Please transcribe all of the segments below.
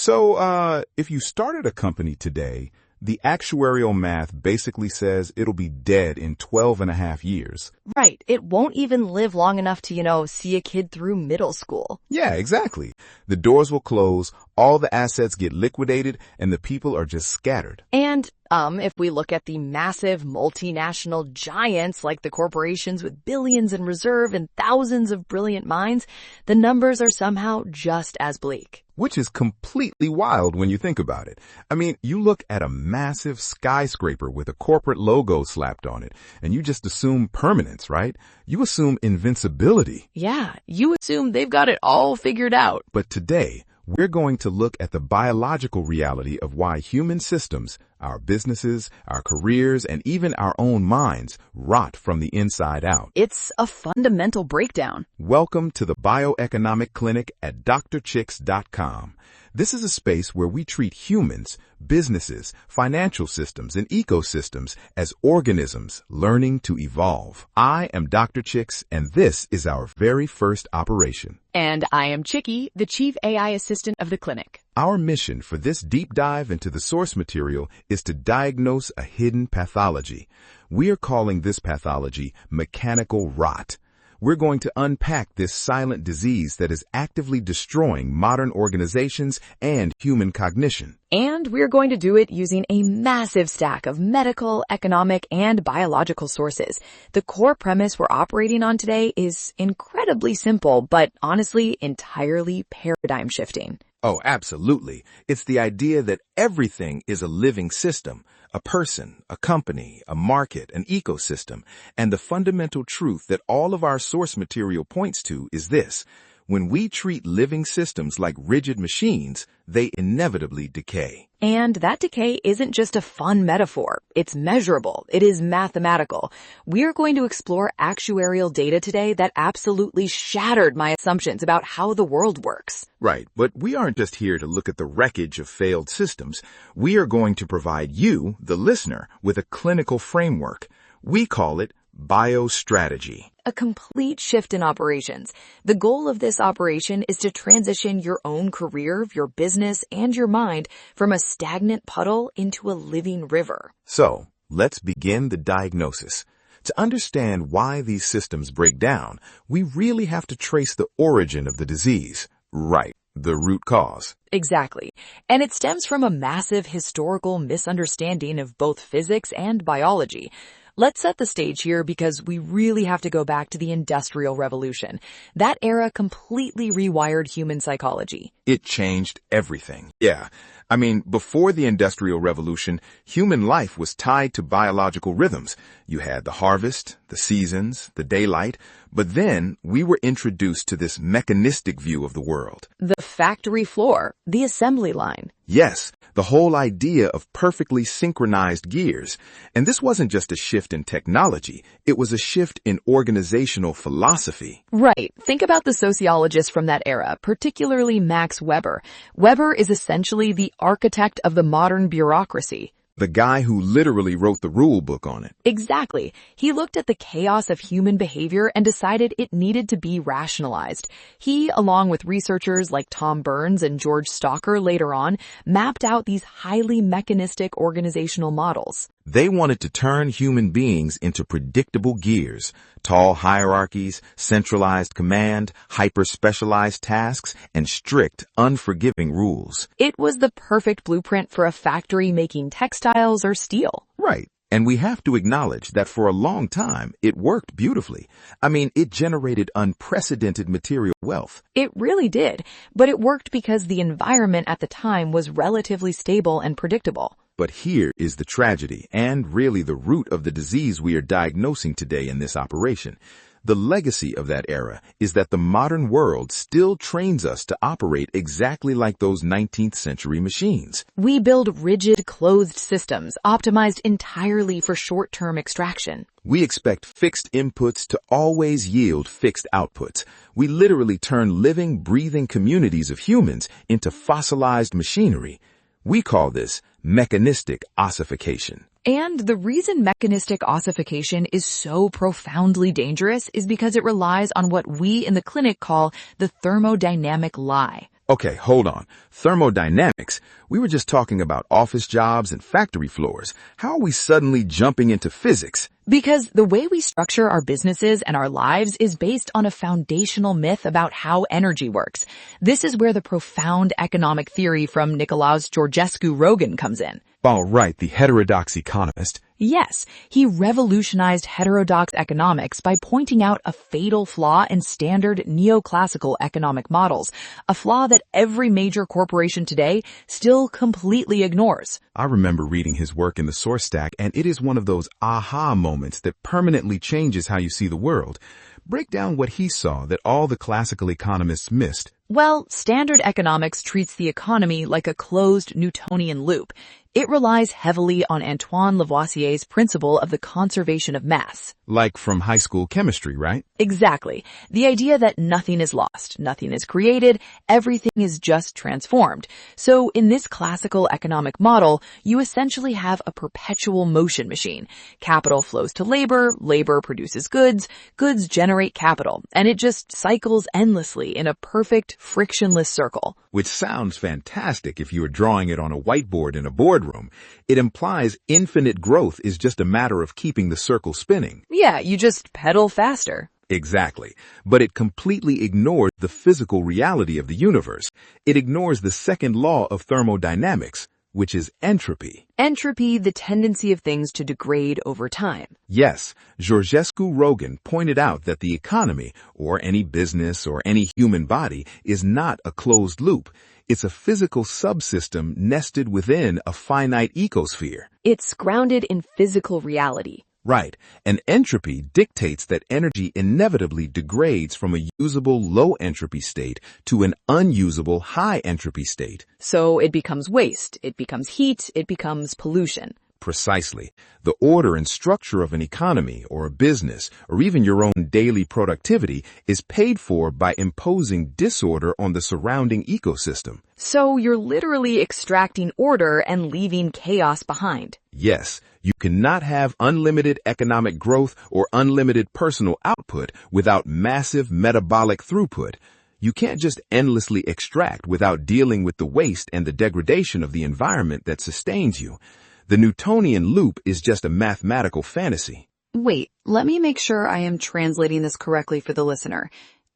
So, if you started a company today, the actuarial math basically says it'll be dead in 12 and a half years. Right. It won't even live long enough to, see a kid through middle school. Yeah, exactly. The doors will close, all the assets get liquidated, and the people are just scattered. And, if we look at the massive multinational giants like the corporations with billions in reserve and thousands of brilliant minds, the numbers are somehow just as bleak. Which is completely wild when you think about it. I mean, you look at a massive skyscraper with a corporate logo slapped on it, and you just assume permanence, right? You assume invincibility. Yeah, you assume they've got it all figured out. But today, we're going to look at the biological reality of why human systems, our businesses, our careers, and even our own minds rot from the inside out. It's a fundamental breakdown. Welcome to the Bioeconomic Clinic at Dr.Chicks.com. This is a space where we treat humans, businesses, financial systems, and ecosystems as organisms learning to evolve. I am Dr. Chicks, and this is our very first operation. And I am Chicky, the Chief AI Assistant of the clinic. Our mission for this deep dive into the source material is to diagnose a hidden pathology. We are calling this pathology mechanical rot. We're going to unpack this silent disease that is actively destroying modern organizations and human cognition. And we're going to do it using a massive stack of medical, economic, and biological sources. The core premise we're operating on today is incredibly simple, but honestly, entirely paradigm shifting. Oh, absolutely. It's the idea that everything is a living system, a person, a company, a market, an ecosystem. And the fundamental truth that all of our source material points to is this. When we treat living systems like rigid machines, they inevitably decay. And that decay isn't just a fun metaphor. It's measurable. It is mathematical. We're going to explore actuarial data today that absolutely shattered my assumptions about how the world works. Right, but we aren't just here to look at the wreckage of failed systems. We are going to provide you, the listener, with a clinical framework. We call it biostrategy. A complete shift in operations. The goal of this operation is to transition your own career, your business, and your mind from a stagnant puddle into a living river. So, let's begin the diagnosis. To understand why these systems break down, we really have to trace the origin of the disease. Right, the root cause. Exactly. And it stems from a massive historical misunderstanding of both physics and biology. Let's set the stage here because we really have to go back to the Industrial Revolution. That era completely rewired human psychology. It changed everything. Yeah. I mean, before the Industrial Revolution, human life was tied to biological rhythms. You had the harvest, the seasons, the daylight, but then we were introduced to this mechanistic view of the world. The factory floor, the assembly line. Yes, the whole idea of perfectly synchronized gears. And this wasn't just a shift in technology, it was a shift in organizational philosophy. Right. Think about the sociologists from that era, particularly Max Weber. Weber is essentially the architect of the modern bureaucracy. The guy who literally wrote the rule book on it. Exactly. He looked at the chaos of human behavior and decided it needed to be rationalized. He, along with researchers like Tom Burns and George Stalker later on, mapped out these highly mechanistic organizational models. They wanted to turn human beings into predictable gears, tall hierarchies, centralized command, hyper-specialized tasks, and strict, unforgiving rules. It was the perfect blueprint for a factory making textiles or steel. Right. And we have to acknowledge that for a long time, it worked beautifully. I mean, it generated unprecedented material wealth. It really did. But it worked because the environment at the time was relatively stable and predictable. But here is the tragedy, and really the root of the disease we are diagnosing today in this operation. The legacy of that era is that the modern world still trains us to operate exactly like those 19th century machines. We build rigid, closed systems optimized entirely for short-term extraction. We expect fixed inputs to always yield fixed outputs. We literally turn living, breathing communities of humans into fossilized machinery. We call this mechanistic ossification. And the reason mechanistic ossification is so profoundly dangerous is because it relies on what we in the clinic call the thermodynamic lie. Okay, hold on. Thermodynamics? We were just talking about office jobs and factory floors. How are we suddenly jumping into physics? Because the way we structure our businesses and our lives is based on a foundational myth about how energy works. This is where the profound economic theory from Nicolaus Georgescu-Roegen comes in. Oh, right, the heterodox economist. Yes, he revolutionized heterodox economics by pointing out a fatal flaw in standard neoclassical economic models, a flaw that every major corporation today still completely ignores. I remember reading his work in the source stack, and it is one of those aha moments that permanently changes how you see the world. Break down what he saw that all the classical economists missed. Well, standard economics treats the economy like a closed Newtonian loop. It relies heavily on Antoine Lavoisier's principle of the conservation of mass. Like from high school chemistry, right? Exactly. The idea that nothing is lost, nothing is created, everything is just transformed. So in this classical economic model, you essentially have a perpetual motion machine. Capital flows to labor, labor produces goods, goods generate capital, and it just cycles endlessly in a perfect, frictionless circle. Which sounds fantastic if you were drawing it on a whiteboard in a boardroom. It implies infinite growth is just a matter of keeping the circle spinning. Yeah, you just pedal faster. Exactly. But it completely ignores the physical reality of the universe. It ignores the second law of thermodynamics, which is entropy. Entropy, the tendency of things to degrade over time. Yes, Georgescu-Roegen pointed out that the economy, or any business or any human body, is not a closed loop. It's a physical subsystem nested within a finite ecosphere. It's grounded in physical reality. Right, and entropy dictates that energy inevitably degrades from a usable low-entropy state to an unusable high-entropy state. So it becomes waste, it becomes heat, it becomes pollution. Precisely. The order and structure of an economy or a business or even your own daily productivity is paid for by imposing disorder on the surrounding ecosystem. So you're literally extracting order and leaving chaos behind. Yes, you cannot have unlimited economic growth or unlimited personal output without massive metabolic throughput. You can't just endlessly extract without dealing with the waste and the degradation of the environment that sustains you. The Newtonian loop is just a mathematical fantasy. Wait, let me make sure I am translating this correctly for the listener.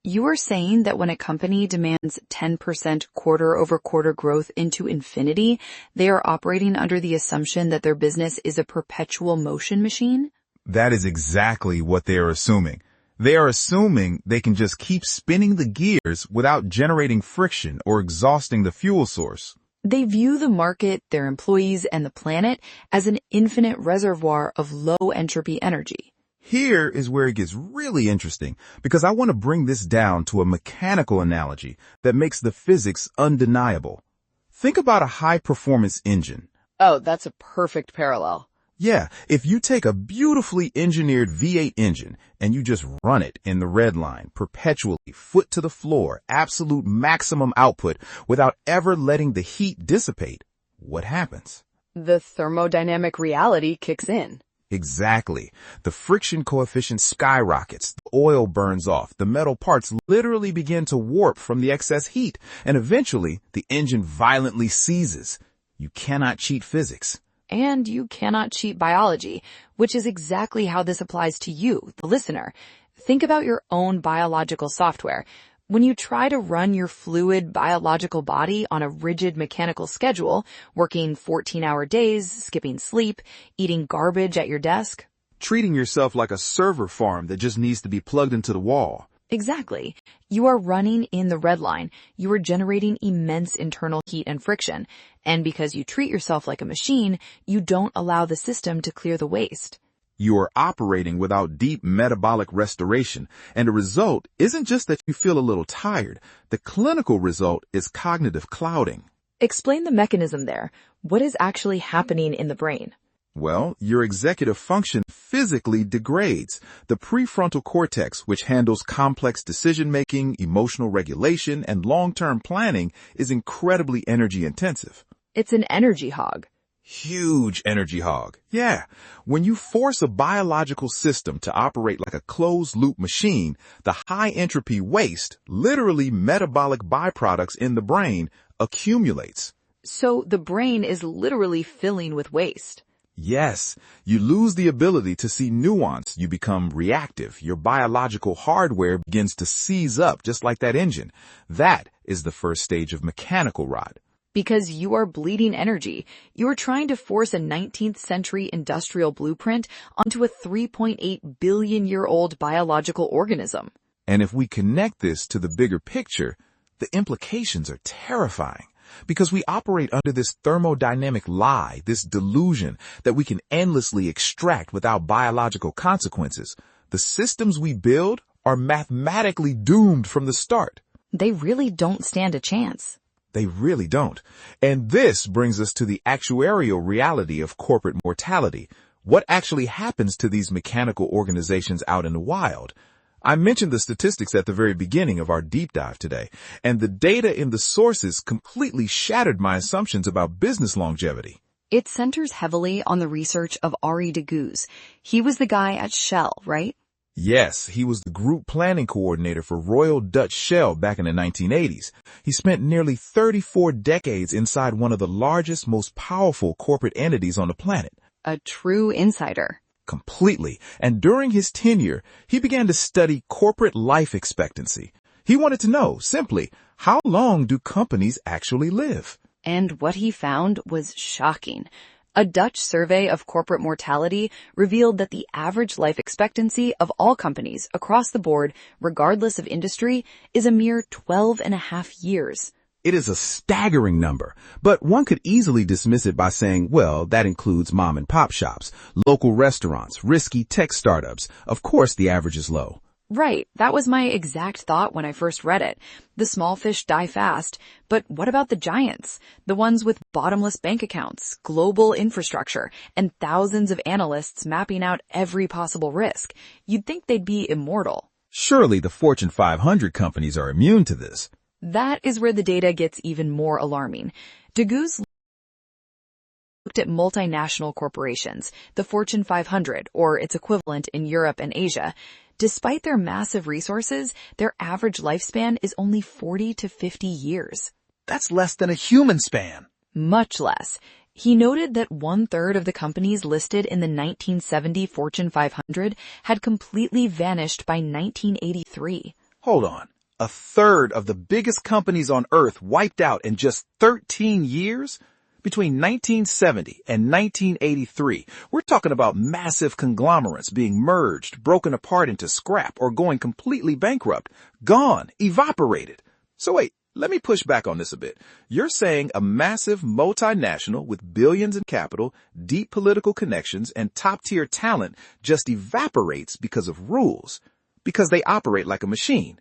You are saying that when a company demands 10% quarter-over-quarter growth into infinity, they are operating under the assumption that their business is a perpetual motion machine? That is exactly what they are assuming. They are assuming they can just keep spinning the gears without generating friction or exhausting the fuel source. They view the market, their employees, and the planet as an infinite reservoir of low-entropy energy. Here is where it gets really interesting, because I want to bring this down to a mechanical analogy that makes the physics undeniable. Think about a high-performance engine. Oh, that's a perfect parallel. Yeah, if you take a beautifully engineered V8 engine and you just run it in the red line, perpetually, foot to the floor, absolute maximum output without ever letting the heat dissipate, what happens? The thermodynamic reality kicks in. Exactly. The friction coefficient skyrockets, the oil burns off, the metal parts literally begin to warp from the excess heat, and eventually the engine violently seizes. You cannot cheat physics. And you cannot cheat biology, which is exactly how this applies to you, the listener. Think about your own biological software. When you try to run your fluid biological body on a rigid mechanical schedule, working 14-hour days, skipping sleep, eating garbage at your desk. Treating yourself like a server farm that just needs to be plugged into the wall. Exactly. You are running in the red line. You are generating immense internal heat and friction. And because you treat yourself like a machine, you don't allow the system to clear the waste. You are operating without deep metabolic restoration, and the result isn't just that you feel a little tired. The clinical result is cognitive clouding. Explain the mechanism there. What is actually happening in the brain? Well, your executive function physically degrades. The prefrontal cortex, which handles complex decision-making, emotional regulation, and long-term planning, is incredibly energy-intensive. It's an energy hog. Huge energy hog. Yeah, when you force a biological system to operate like a closed-loop machine, the high-entropy waste, literally metabolic byproducts in the brain, accumulates. So the brain is literally filling with waste. Yes, you lose the ability to see nuance. You become reactive. Your biological hardware begins to seize up, just like that engine. That is the first stage of mechanical rot. Because you are bleeding energy. You are trying to force a 19th century industrial blueprint onto a 3.8 billion-year-old biological organism. And if we connect this to the bigger picture, the implications are terrifying. Because we operate under this thermodynamic lie, this delusion that we can endlessly extract without biological consequences. The systems we build are mathematically doomed from the start. They really don't stand a chance. They really don't. And this brings us to the actuarial reality of corporate mortality. What actually happens to these mechanical organizations out in the wild? I mentioned the statistics at the very beginning of our deep dive today, and the data in the sources completely shattered my assumptions about business longevity. It centers heavily on the research of Arie de Geus. He was the guy at Shell, right? Yes, he was the group planning coordinator for Royal Dutch Shell back in the 1980s. He spent nearly 34 decades inside one of the largest, most powerful corporate entities on the planet. A true insider. Completely. And during his tenure, he began to study corporate life expectancy. He wanted to know, simply, how long do companies actually live? And what he found was shocking. A Dutch survey of corporate mortality revealed that the average life expectancy of all companies across the board, regardless of industry, is a mere 12.5 years. It is a staggering number, but one could easily dismiss it by saying, well, that includes mom and pop shops, local restaurants, risky tech startups. Of course, the average is low. Right. That was my exact thought when I first read it. The small fish die fast. But what about the giants? The ones with bottomless bank accounts, global infrastructure, and thousands of analysts mapping out every possible risk. You'd think they'd be immortal. Surely the Fortune 500 companies are immune to this. That is where the data gets even more alarming. De Geus looked at multinational corporations, the Fortune 500, or its equivalent in Europe and Asia. Despite their massive resources, their average lifespan is only 40 to 50 years. That's less than a human span. Much less. He noted that 1/3 of the companies listed in the 1970 Fortune 500 had completely vanished by 1983. Hold on. 1/3 of the biggest companies on Earth wiped out in just 13 years? Between 1970 and 1983, we're talking about massive conglomerates being merged, broken apart into scrap, or going completely bankrupt. Gone. Evaporated. So wait, let me push back on this a bit. You're saying a massive multinational with billions in capital, deep political connections, and top-tier talent just evaporates because of rules, because they operate like a machine.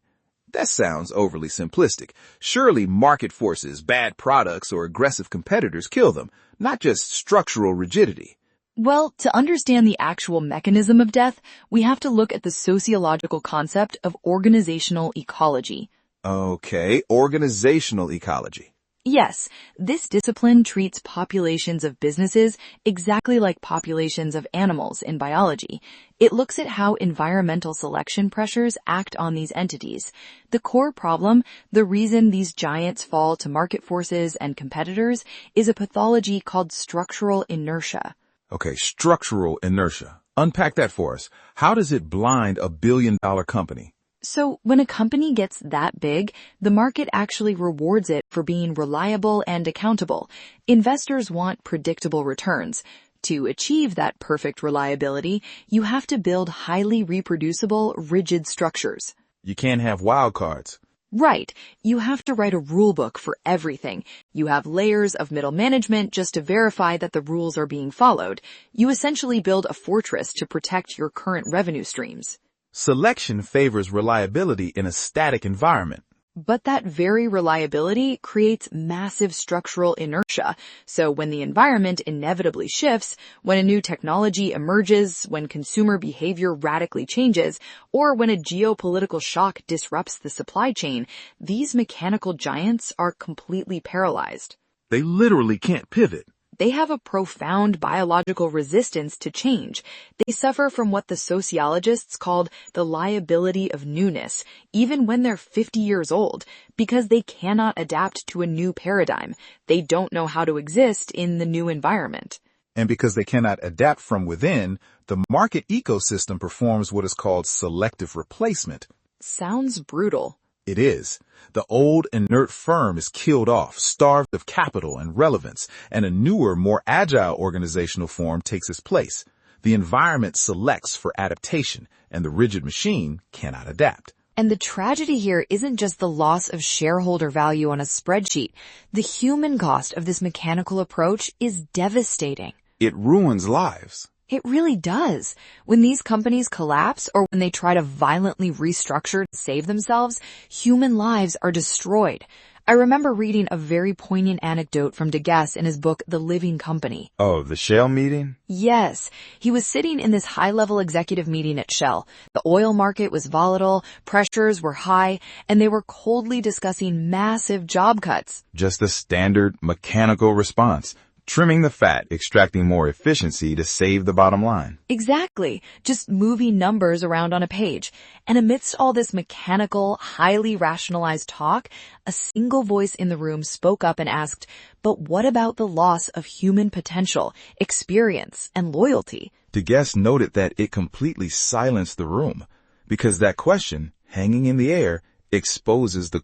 That sounds overly simplistic. Surely market forces, bad products, or aggressive competitors kill them, not just structural rigidity. Well, to understand the actual mechanism of death, we have to look at the sociological concept of organizational ecology. Okay, organizational ecology. Yes, this discipline treats populations of businesses exactly like populations of animals in biology. It looks at how environmental selection pressures act on these entities. The core problem, the reason these giants fall to market forces and competitors, is a pathology called structural inertia. Okay, structural inertia. Unpack that for us. How does it blind a billion-dollar company? So when a company gets that big, the market actually rewards it for being reliable and accountable. Investors want predictable returns. To achieve that perfect reliability, you have to build highly reproducible, rigid structures. You can't have wild cards. Right. You have to write a rule book for everything. You have layers of middle management just to verify that the rules are being followed. You essentially build a fortress to protect your current revenue streams. Selection favors reliability in a static environment. But that very reliability creates massive structural inertia. So when the environment inevitably shifts, when a new technology emerges, when consumer behavior radically changes, or when a geopolitical shock disrupts the supply chain, these mechanical giants are completely paralyzed. They literally can't pivot. They have a profound biological resistance to change. They suffer from what the sociologists called the liability of newness, even when they're 50 years old, because they cannot adapt to a new paradigm. They don't know how to exist in the new environment. And because they cannot adapt from within, the market ecosystem performs what is called selective replacement. Sounds brutal. It is. The old, inert firm is killed off, starved of capital and relevance, and a newer, more agile organizational form takes its place. The environment selects for adaptation, and the rigid machine cannot adapt. And the tragedy here isn't just the loss of shareholder value on a spreadsheet. The human cost of this mechanical approach is devastating. It ruins lives. It really does. When these companies collapse or when they try to violently restructure to save themselves, human lives are destroyed. I remember reading a very poignant anecdote from Degas in his book, The Living Company. Oh, the Shell meeting? Yes. He was sitting in this high-level executive meeting at Shell. The oil market was volatile, pressures were high, and they were coldly discussing massive job cuts. Just the standard mechanical response. Trimming the fat, extracting more efficiency to save the bottom line. Exactly. Just moving numbers around on a page. And amidst all this mechanical, highly rationalized talk, a single voice in the room spoke up and asked, but what about the loss of human potential, experience, and loyalty? Degas noted that it completely silenced the room, because that question, hanging in the air, exposes the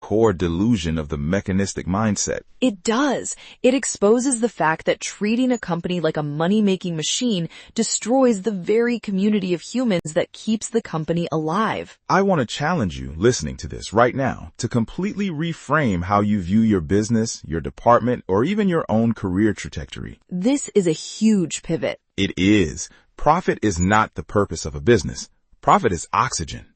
core delusion of the mechanistic mindset. It does. It exposes the fact that treating a company like a money-making machine destroys the very community of humans that keeps the company alive. I want to challenge you, listening to this right now, to completely reframe how you view your business, your department, or even your own career trajectory. This is a huge pivot. It is. Profit is not the purpose of a business. Profit is oxygen.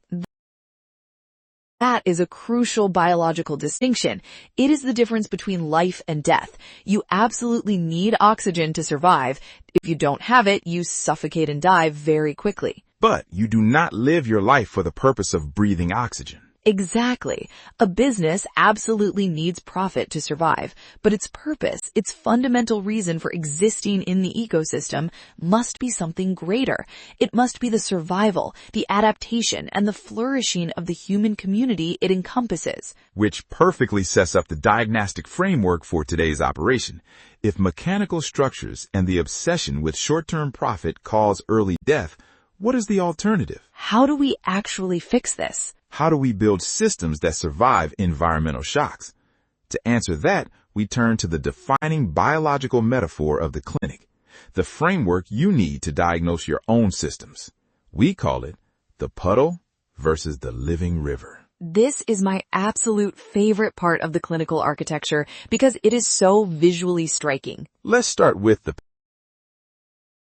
That is a crucial biological distinction. It is the difference between life and death. You absolutely need oxygen to survive. If you don't have it, you suffocate and die very quickly. But you do not live your life for the purpose of breathing oxygen. Exactly. A business absolutely needs profit to survive, but its purpose, its fundamental reason for existing in the ecosystem must be something greater. It must be the survival, the adaptation, and the flourishing of the human community it encompasses. Which perfectly sets up the diagnostic framework for today's operation. If mechanical structures and the obsession with short-term profit cause early death, what is the alternative? How do we actually fix this? How do we build systems that survive environmental shocks? To answer that, we turn to the defining biological metaphor of the clinic, the framework you need to diagnose your own systems. We call it the puddle versus the living river. This is my absolute favorite part of the clinical architecture because it is so visually striking. Let's start with the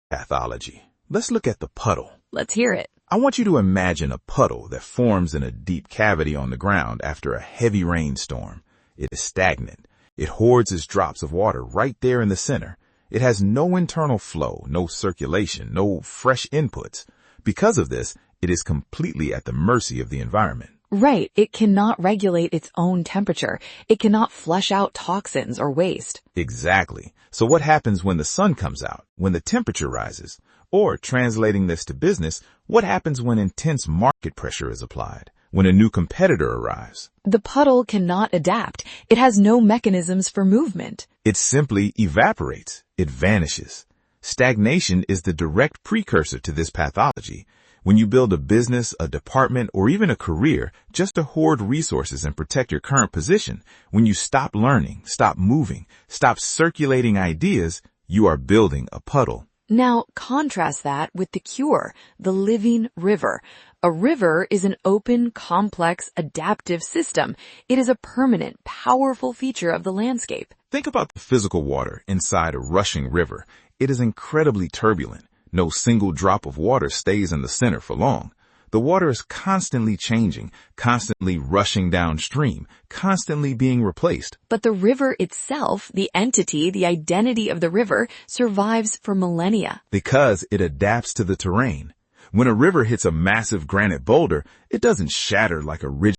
pathology. Let's look at the puddle. Let's hear it. I want you to imagine a puddle that forms in a deep cavity on the ground after a heavy rainstorm. It is stagnant. It hoards its drops of water right there in the center. It has no internal flow, no circulation, no fresh inputs. Because of this, it is completely at the mercy of the environment. Right. It cannot regulate its own temperature. It cannot flush out toxins or waste. Exactly. So what happens when the sun comes out, when the temperature rises? Or, translating this to business, what happens when intense market pressure is applied, when a new competitor arrives? The puddle cannot adapt. It has no mechanisms for movement. It simply evaporates. It vanishes. Stagnation is the direct precursor to this pathology. When you build a business, a department, or even a career just to hoard resources and protect your current position, when you stop learning, stop moving, stop circulating ideas, you are building a puddle. Now, contrast that with the cure, the living river. A river is an open, complex, adaptive system. It is a permanent, powerful feature of the landscape. Think about the physical water inside a rushing river. It is incredibly turbulent. No single drop of water stays in the center for long. The water is constantly changing, constantly rushing downstream, constantly being replaced. But the river itself, the entity, the identity of the river, survives for millennia. Because it adapts to the terrain. When a river hits a massive granite boulder, it doesn't shatter like a rigid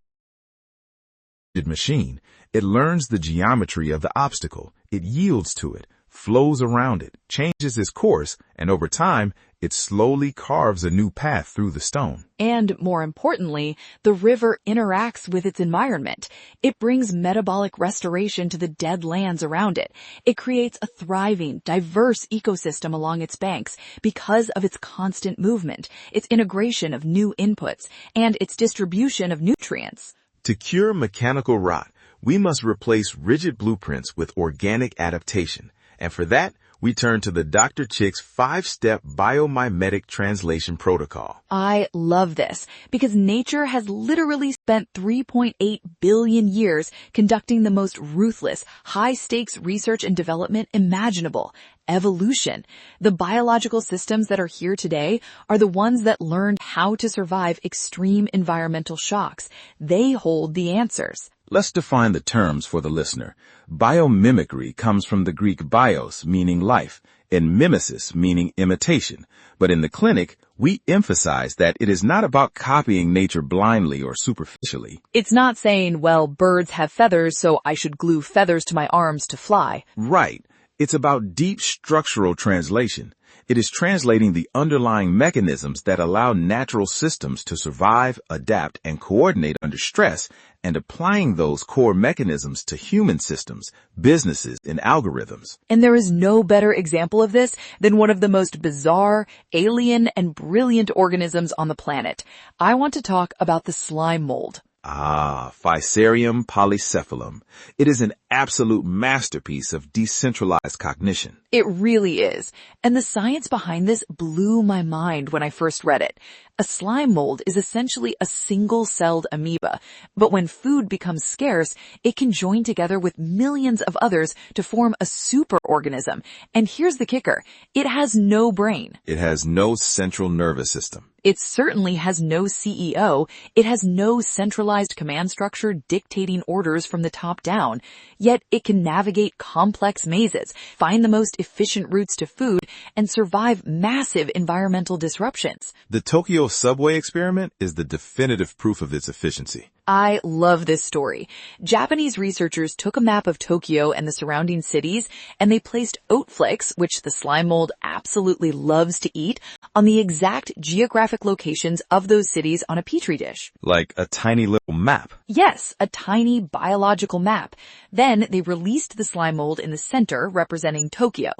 rigid machine. It learns the geometry of the obstacle. It yields to it, flows around it, changes its course, and over time, it slowly carves a new path through the stone. And more importantly, the river interacts with its environment. It brings metabolic restoration to the dead lands around it. It creates a thriving, diverse ecosystem along its banks because of its constant movement, its integration of new inputs, and its distribution of nutrients. To cure mechanical rot, we must replace rigid blueprints with organic adaptation. And for that, we turn to the Dr.Chicks 5-step biomimetic translation protocol. I love this because nature has literally spent 3.8 billion years conducting the most ruthless, high-stakes research and development imaginable. Evolution. The biological systems that are here today are the ones that learned how to survive extreme environmental shocks. They hold the answers. Let's define the terms for the listener. Biomimicry comes from the Greek bios, meaning life, and mimesis, meaning imitation. But in the clinic, we emphasize that it is not about copying nature blindly or superficially. It's not saying, well, birds have feathers, so I should glue feathers to my arms to fly. Right. It's about deep structural translation. It is translating the underlying mechanisms that allow natural systems to survive, adapt, and coordinate under stress, and applying those core mechanisms to human systems, businesses, and algorithms. And there is no better example of this than one of the most bizarre, alien, and brilliant organisms on the planet. I want to talk about the slime mold. Fusarium polycephalum. It is an absolute masterpiece of decentralized cognition. It really is. And the science behind this blew my mind when I first read it. A slime mold is essentially a single-celled amoeba, but when food becomes scarce, it can join together with millions of others to form a superorganism. And here's the kicker. It has no brain. It has no central nervous system. It certainly has no CEO. It has no centralized command structure dictating orders from the top down. Yet it can navigate complex mazes, find the most efficient routes to food, and survive massive environmental disruptions. The Tokyo subway experiment is the definitive proof of its efficiency. I love this story. Japanese researchers took a map of Tokyo and the surrounding cities, and they placed oat flakes, which the slime mold absolutely loves to eat, on the exact geographic locations of those cities on a petri dish. Like a tiny little map. Yes, a tiny biological map. Then they released the slime mold in the center, representing Tokyo.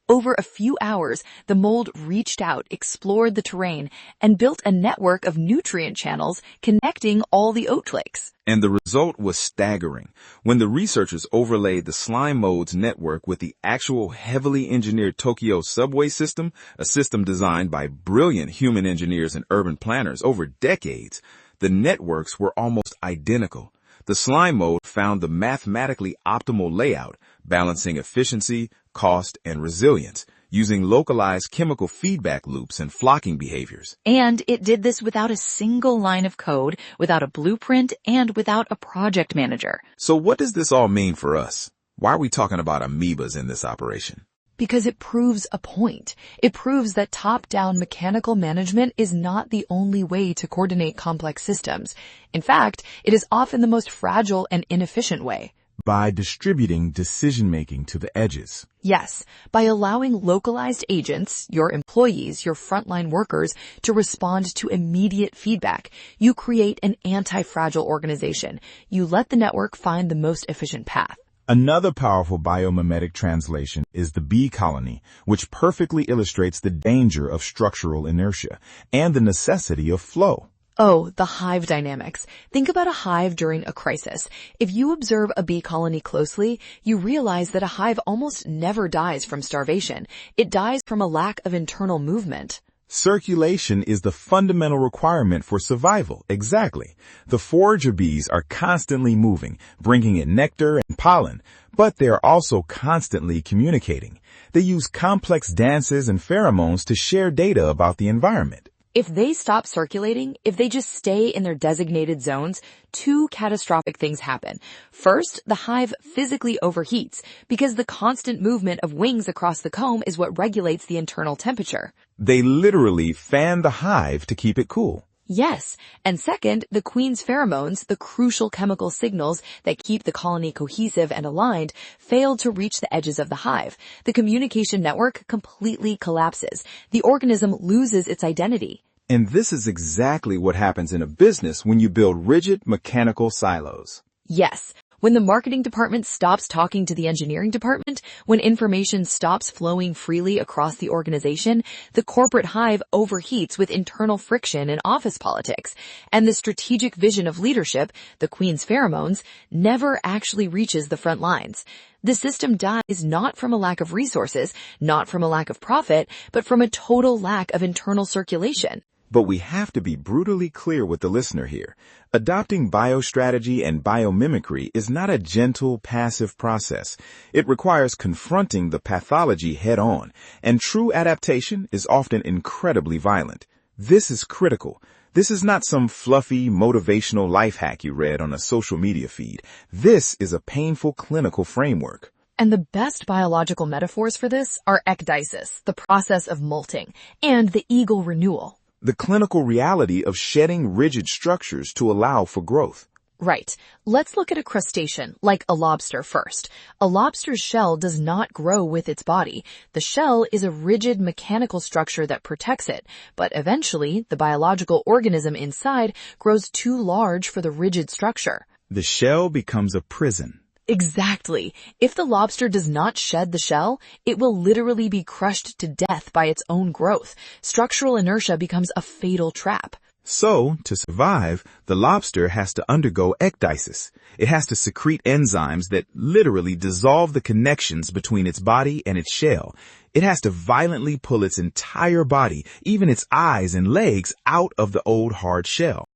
Over a few hours, the mold reached out, explored the terrain, and built a network of nutrient channels connecting all the oat flakes. And the result was staggering. When the researchers overlaid the slime mold's network with the actual heavily engineered Tokyo subway system, a system designed by brilliant human engineers and urban planners over decades, the networks were almost identical. The slime mold found the mathematically optimal layout, balancing efficiency, cost, and resilience, using localized chemical feedback loops and flocking behaviors. And it did this without a single line of code, without a blueprint, and without a project manager. So what does this all mean for us? Why are we talking about amoebas in this operation? Because it proves a point. It proves that top-down mechanical management is not the only way to coordinate complex systems. In fact, it is often the most fragile and inefficient way. By distributing decision-making to the edges. Yes, by allowing localized agents, your employees, your frontline workers, to respond to immediate feedback, you create an anti-fragile organization. You let the network find the most efficient path. Another powerful biomimetic translation is the bee colony, which perfectly illustrates the danger of structural inertia and the necessity of flow. Oh, the hive dynamics. Think about a hive during a crisis. If you observe a bee colony closely, you realize that a hive almost never dies from starvation. It dies from a lack of internal movement. Circulation is the fundamental requirement for survival. Exactly. The forager bees are constantly moving, bringing in nectar and pollen, but they are also constantly communicating. They use complex dances and pheromones to share data about the environment. If they stop circulating, if they just stay in their designated zones, two catastrophic things happen. First, the hive physically overheats because the constant movement of wings across the comb is what regulates the internal temperature. They literally fan the hive to keep it cool. Yes. And second, the queen's pheromones, the crucial chemical signals that keep the colony cohesive and aligned, failed to reach the edges of the hive. The communication network completely collapses. The organism loses its identity. And this is exactly what happens in a business when you build rigid mechanical silos. Yes. When the marketing department stops talking to the engineering department, when information stops flowing freely across the organization, the corporate hive overheats with internal friction and office politics. And the strategic vision of leadership, the queen's pheromones, never actually reaches the front lines. The system dies not from a lack of resources, not from a lack of profit, but from a total lack of internal circulation. But we have to be brutally clear with the listener here. Adopting biostrategy and biomimicry is not a gentle, passive process. It requires confronting the pathology head-on, and true adaptation is often incredibly violent. This is critical. This is not some fluffy, motivational life hack you read on a social media feed. This is a painful clinical framework. And the best biological metaphors for this are ecdysis, the process of molting, and the eagle renewal. The clinical reality of shedding rigid structures to allow for growth. Right. Let's look at a crustacean, like a lobster first. A lobster's shell does not grow with its body. The shell is a rigid mechanical structure that protects it, but eventually, the biological organism inside grows too large for the rigid structure. The shell becomes a prison. Exactly. If the lobster does not shed the shell, it will literally be crushed to death by its own growth. Structural inertia becomes a fatal trap. So, to survive, the lobster has to undergo ecdysis. It has to secrete enzymes that literally dissolve the connections between its body and its shell. It has to violently pull its entire body, even its eyes and legs, out of the old hard shell.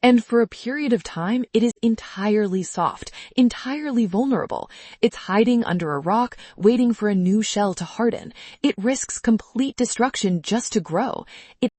And for a period of time, it is entirely soft, entirely vulnerable. It's hiding under a rock, waiting for a new shell to harden. It risks complete destruction just to grow. It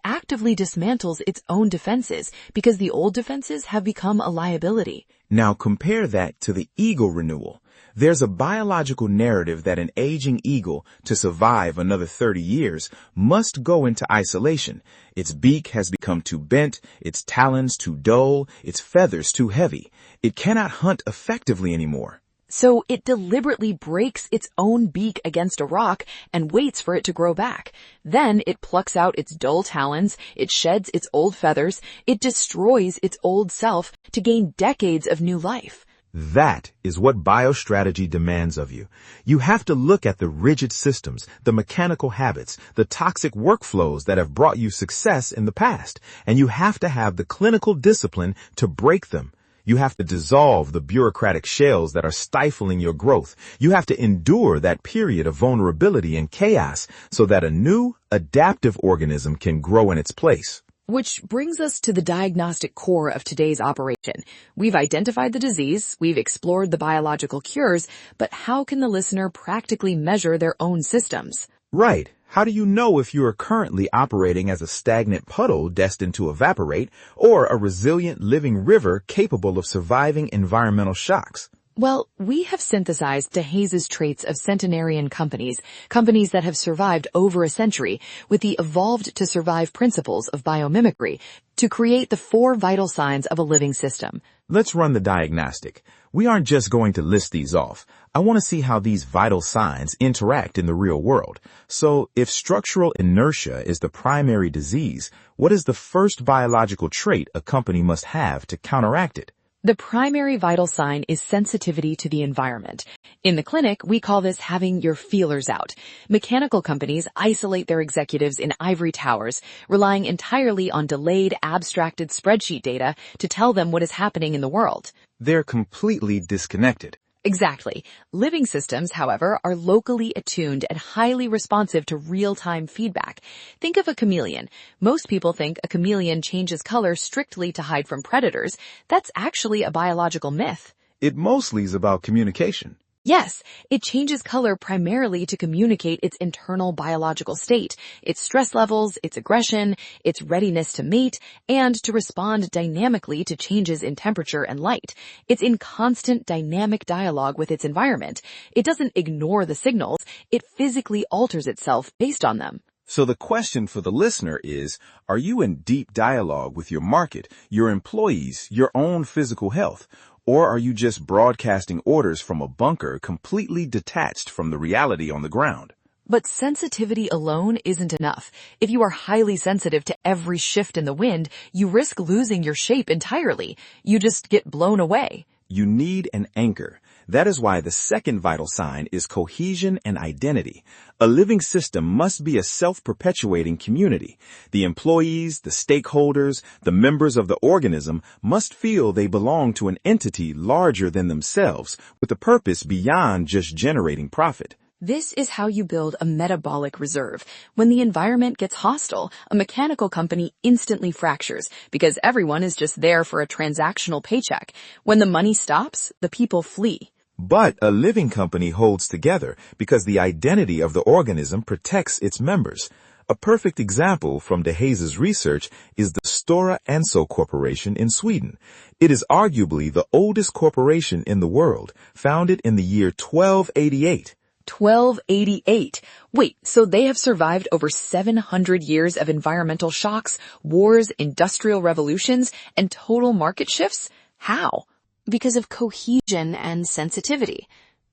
actively dismantles its own defenses because the old defenses have become a liability. Now compare that to the eagle renewal. There's a biological narrative that an aging eagle, to survive another 30 years, must go into isolation. Its beak has become too bent, its talons too dull, its feathers too heavy. It cannot hunt effectively anymore. So it deliberately breaks its own beak against a rock and waits for it to grow back. Then it plucks out its dull talons, it sheds its old feathers, it destroys its old self to gain decades of new life. That is what biostrategy demands of you. You have to look at the rigid systems, the mechanical habits, the toxic workflows that have brought you success in the past, and you have to have the clinical discipline to break them. You have to dissolve the bureaucratic shells that are stifling your growth. You have to endure that period of vulnerability and chaos so that a new, adaptive organism can grow in its place. Which brings us to the diagnostic core of today's operation. We've identified the disease, we've explored the biological cures, but how can the listener practically measure their own systems? Right. How do you know if you are currently operating as a stagnant puddle destined to evaporate or a resilient living river capable of surviving environmental shocks? Well, we have synthesized DeHaze's traits of centenarian companies that have survived over a century, with the evolved-to-survive principles of biomimicry, to create the 4 vital signs of a living system. Let's run the diagnostic. We aren't just going to list these off. I want to see how these vital signs interact in the real world. So, if structural inertia is the primary disease, what is the first biological trait a company must have to counteract it? The primary vital sign is sensitivity to the environment. In the clinic, we call this having your feelers out. Mechanical companies isolate their executives in ivory towers, relying entirely on delayed, abstracted spreadsheet data to tell them what is happening in the world. They're completely disconnected. Exactly. Living systems, however, are locally attuned and highly responsive to real-time feedback. Think of a chameleon. Most people think a chameleon changes color strictly to hide from predators. That's actually a biological myth. It mostly is about communication. Yes, it changes color primarily to communicate its internal biological state, its stress levels, its aggression, its readiness to mate, and to respond dynamically to changes in temperature and light. It's in constant dynamic dialogue with its environment. It doesn't ignore the signals, it physically alters itself based on them. So the question for the listener is, are you in deep dialogue with your market, your employees, your own physical health? Or are you just broadcasting orders from a bunker completely detached from the reality on the ground? But sensitivity alone isn't enough. If you are highly sensitive to every shift in the wind, you risk losing your shape entirely. You just get blown away. You need an anchor. That is why the second vital sign is cohesion and identity. A living system must be a self-perpetuating community. The employees, the stakeholders, the members of the organism must feel they belong to an entity larger than themselves, with a purpose beyond just generating profit. This is how you build a metabolic reserve. When the environment gets hostile, a mechanical company instantly fractures because everyone is just there for a transactional paycheck. When the money stops, the people flee. But a living company holds together because the identity of the organism protects its members. A perfect example from DeHaze's research is the Stora Enso Corporation in Sweden. It is arguably the oldest corporation in the world, founded in the year 1288. 1288. Wait, so they have survived over 700 years of environmental shocks, wars, industrial revolutions, and total market shifts? How? Because of cohesion and sensitivity.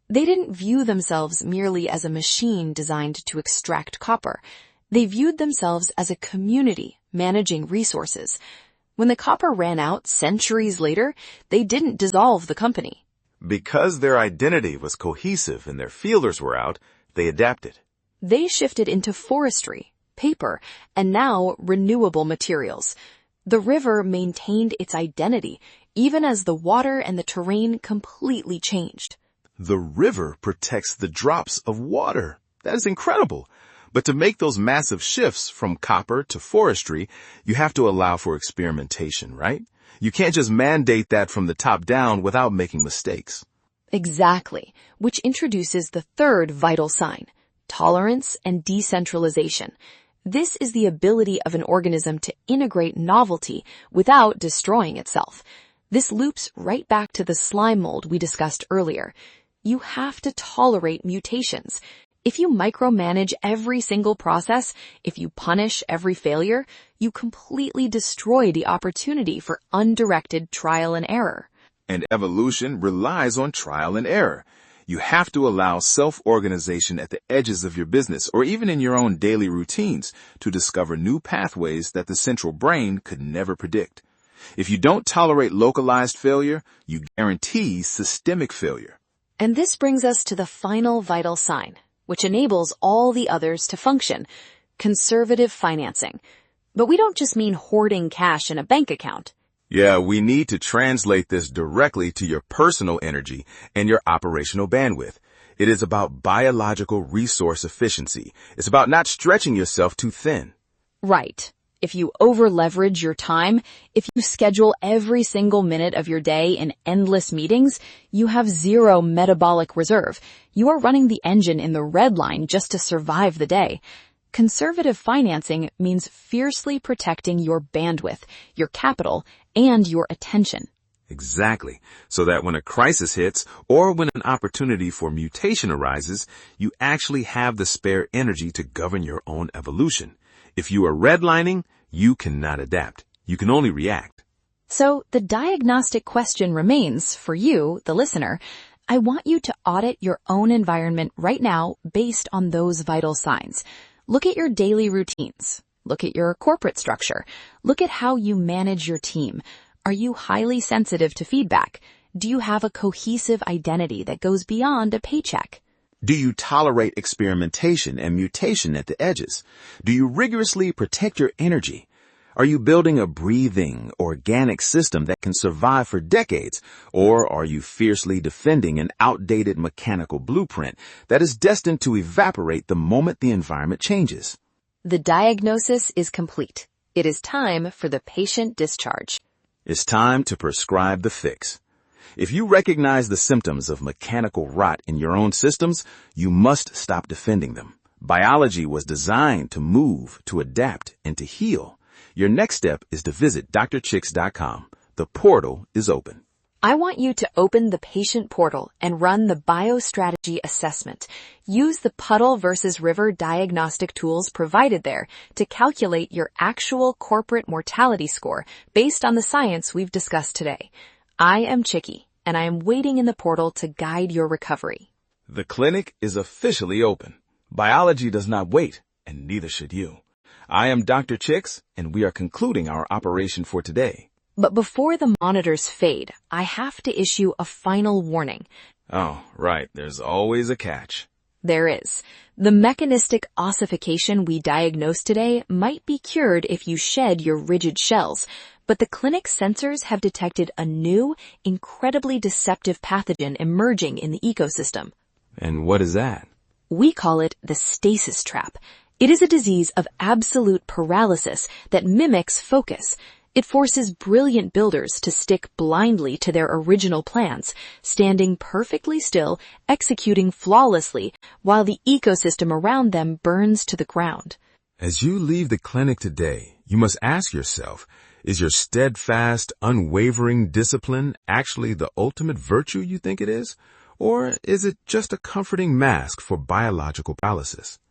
They didn't view themselves merely as a machine designed to extract copper. They viewed themselves as a community managing resources. When the copper ran out centuries later, they didn't dissolve the company. Because their identity was cohesive and their feelers were out, they adapted. They shifted into forestry, paper, and now renewable materials. The river maintained its identity, even as the water and the terrain completely changed. The river protects the drops of water. That is incredible. But to make those massive shifts from copper to forestry, you have to allow for experimentation, right? You can't just mandate that from the top down without making mistakes. Exactly, which introduces the third vital sign, tolerance and decentralization. This is the ability of an organism to integrate novelty without destroying itself. This loops right back to the slime mold we discussed earlier. You have to tolerate mutations. If you micromanage every single process, if you punish every failure, you completely destroy the opportunity for undirected trial and error. And evolution relies on trial and error. You have to allow self-organization at the edges of your business or even in your own daily routines to discover new pathways that the central brain could never predict. If you don't tolerate localized failure, you guarantee systemic failure. And this brings us to the final vital sign, which enables all the others to function, conservative financing. But we don't just mean hoarding cash in a bank account. Yeah, we need to translate this directly to your personal energy and your operational bandwidth. It is about biological resource efficiency. It's about not stretching yourself too thin. Right. If you over-leverage your time, if you schedule every single minute of your day in endless meetings, you have zero metabolic reserve. You are running the engine in the red line just to survive the day. Conservative financing means fiercely protecting your bandwidth, your capital, and your attention. Exactly. So that when a crisis hits or when an opportunity for mutation arises, you actually have the spare energy to govern your own evolution. If you are redlining, you cannot adapt. You can only react. So the diagnostic question remains for you, the listener. I want you to audit your own environment right now based on those vital signs. Look at your daily routines. Look at your corporate structure. Look at how you manage your team. Are you highly sensitive to feedback? Do you have a cohesive identity that goes beyond a paycheck? Do you tolerate experimentation and mutation at the edges? Do you rigorously protect your energy? Are you building a breathing, organic system that can survive for decades? Or are you fiercely defending an outdated mechanical blueprint that is destined to evaporate the moment the environment changes? The diagnosis is complete. It is time for the patient discharge. It's time to prescribe the fix. If you recognize the symptoms of mechanical rot in your own systems, you must stop defending them. Biology was designed to move, to adapt, and to heal. Your next step is to visit drchicks.com. The portal is open. I want you to open the patient portal and run the biostrategy assessment. Use the Puddle versus River diagnostic tools provided there to calculate your actual corporate mortality score based on the science we've discussed today. I am Chicky, and I am waiting in the portal to guide your recovery. The clinic is officially open. Biology does not wait, and neither should you. I am Dr. Chicks, and we are concluding our operation for today. But before the monitors fade, I have to issue a final warning. Oh, right. There's always a catch. There is. The mechanistic ossification we diagnosed today might be cured if you shed your rigid shells, but the clinic's sensors have detected a new, incredibly deceptive pathogen emerging in the ecosystem. And what is that? We call it the stasis trap. It is a disease of absolute paralysis that mimics focus. It forces brilliant builders to stick blindly to their original plans, standing perfectly still, executing flawlessly, while the ecosystem around them burns to the ground. As you leave the clinic today, you must ask yourself, is your steadfast, unwavering discipline actually the ultimate virtue you think it is? Or is it just a comforting mask for biological paralysis?